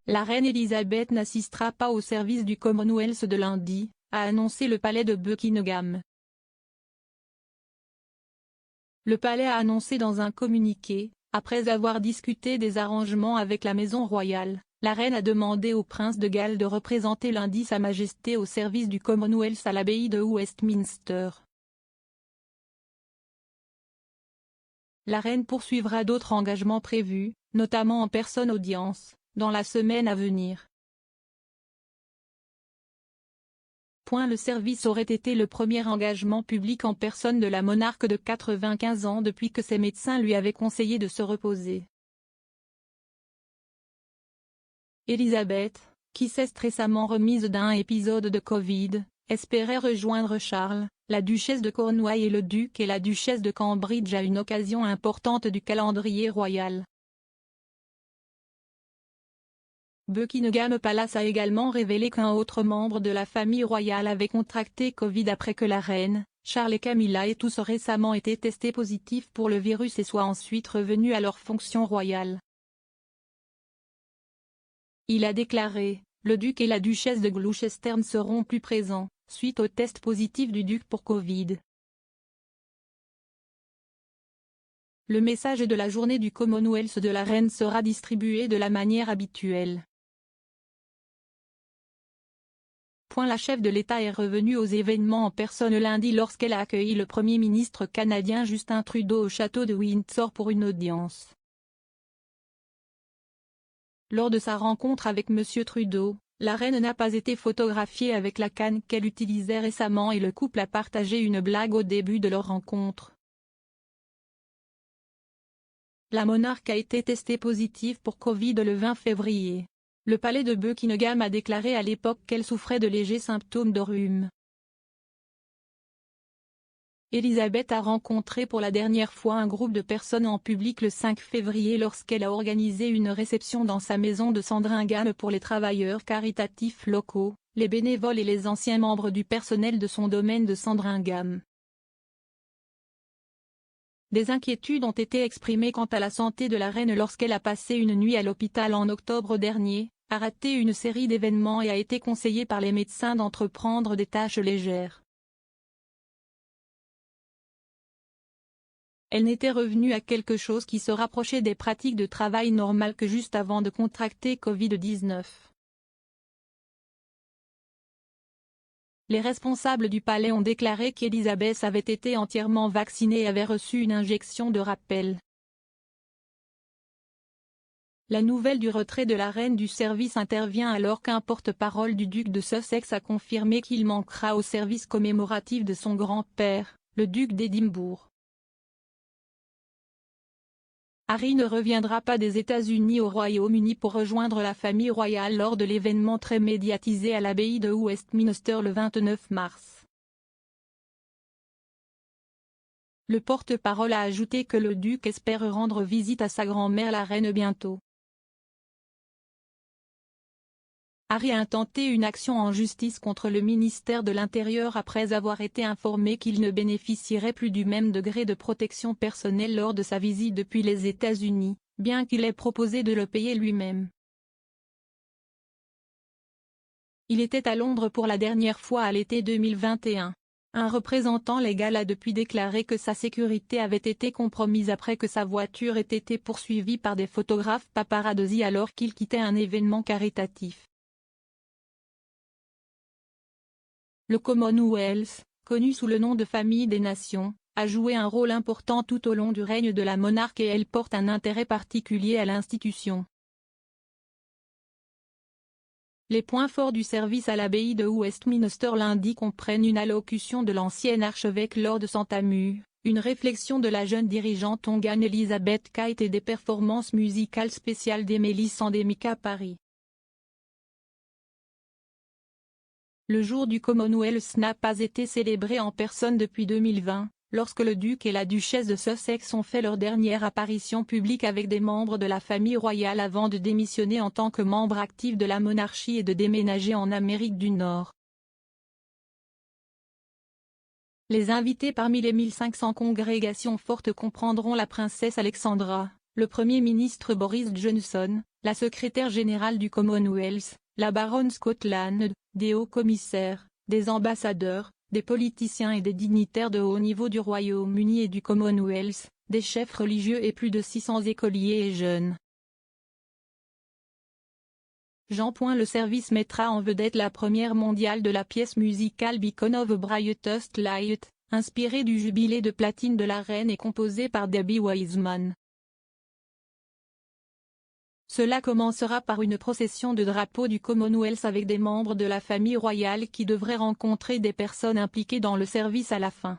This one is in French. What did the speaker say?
La reine Elisabeth n'assistera pas au service du Commonwealth de lundi, a annoncé le palais de Buckingham. Le palais a annoncé dans un communiqué, après avoir discuté des arrangements avec la maison royale, la reine a demandé au prince de Galles de représenter lundi Sa Majesté au service du Commonwealth à l'abbaye de Westminster. La reine poursuivra d'autres engagements prévus, notamment en personne audience, dans la semaine à venir. Le service aurait été le premier engagement public en personne de la monarque de 95 ans depuis que ses médecins lui avaient conseillé de se reposer. Elisabeth, qui s'est récemment remise d'un épisode de Covid, espérait rejoindre Charles, la duchesse de Cornouailles et le duc et la duchesse de Cambridge à une occasion importante du calendrier royal. Buckingham Palace a également révélé qu'un autre membre de la famille royale avait contracté Covid après que la reine, Charles et Camilla aient tous récemment été testés positifs pour le virus et soient ensuite revenus à leurs fonctions royales. Il a déclaré, le duc et la duchesse de Gloucester ne seront plus présents, suite au test positif du duc pour Covid. Le message de la journée du Commonwealth de la reine sera distribué de la manière habituelle. La chef de l'État est revenue aux événements en personne lundi lorsqu'elle a accueilli le Premier ministre canadien Justin Trudeau au château de Windsor pour une audience. Lors de sa rencontre avec M. Trudeau, la reine n'a pas été photographiée avec la canne qu'elle utilisait récemment et le couple a partagé une blague au début de leur rencontre. La monarque a été testée positive pour Covid le 20 février. Le palais de Buckingham a déclaré à l'époque qu'elle souffrait de légers symptômes de rhume. Elisabeth a rencontré pour la dernière fois un groupe de personnes en public le 5 février lorsqu'elle a organisé une réception dans sa maison de Sandringham pour les travailleurs caritatifs locaux, les bénévoles et les anciens membres du personnel de son domaine de Sandringham. Des inquiétudes ont été exprimées quant à la santé de la reine lorsqu'elle a passé une nuit à l'hôpital en octobre dernier, a raté une série d'événements et a été conseillée par les médecins d'entreprendre des tâches légères. Elle n'était revenue à quelque chose qui se rapprochait des pratiques de travail normales que juste avant de contracter Covid-19. Les responsables du palais ont déclaré qu'Elisabeth avait été entièrement vaccinée et avait reçu une injection de rappel. La nouvelle du retrait de la reine du service intervient alors qu'un porte-parole du duc de Sussex a confirmé qu'il manquera au service commémoratif de son grand-père, le duc d'Édimbourg. Harry ne reviendra pas des États-Unis au Royaume-Uni pour rejoindre la famille royale lors de l'événement très médiatisé à l'abbaye de Westminster le 29 mars. Le porte-parole a ajouté que le duc espère rendre visite à sa grand-mère la reine bientôt. Harry a intenté une action en justice contre le ministère de l'Intérieur après avoir été informé qu'il ne bénéficierait plus du même degré de protection personnelle lors de sa visite depuis les États-Unis, bien qu'il ait proposé de le payer lui-même. Il était à Londres pour la dernière fois à l'été 2021. Un représentant légal a depuis déclaré que sa sécurité avait été compromise après que sa voiture ait été poursuivie par des photographes paparazzi alors qu'il quittait un événement caritatif. Le Commonwealth, connu sous le nom de Famille des Nations, a joué un rôle important tout au long du règne de la monarque et elle porte un intérêt particulier à l'institution. Les points forts du service à l'abbaye de Westminster lundi comprennent une allocution de l'ancien archevêque Lord Santamu, une réflexion de la jeune dirigeante tongane Elizabeth Kite et des performances musicales spéciales d'Emily Sandémica à Paris. Le jour du Commonwealth n'a pas été célébré en personne depuis 2020, lorsque le duc et la duchesse de Sussex ont fait leur dernière apparition publique avec des membres de la famille royale avant de démissionner en tant que membre actif de la monarchie et de déménager en Amérique du Nord. Les invités parmi les 1500 congrégations fortes comprendront la princesse Alexandra, le Premier ministre Boris Johnson, la secrétaire générale du Commonwealth, la baronne Scotland, des hauts commissaires, des ambassadeurs, des politiciens et des dignitaires de haut niveau du Royaume-Uni et du Commonwealth, des chefs religieux et plus de 600 écoliers et jeunes. Le service mettra en vedette la première mondiale de la pièce musicale Beacon of a Brightest Light, inspirée du jubilé de platine de la reine et composée par Debbie Wiseman. Cela commencera par une procession de drapeaux du Commonwealth avec des membres de la famille royale qui devraient rencontrer des personnes impliquées dans le service à la fin.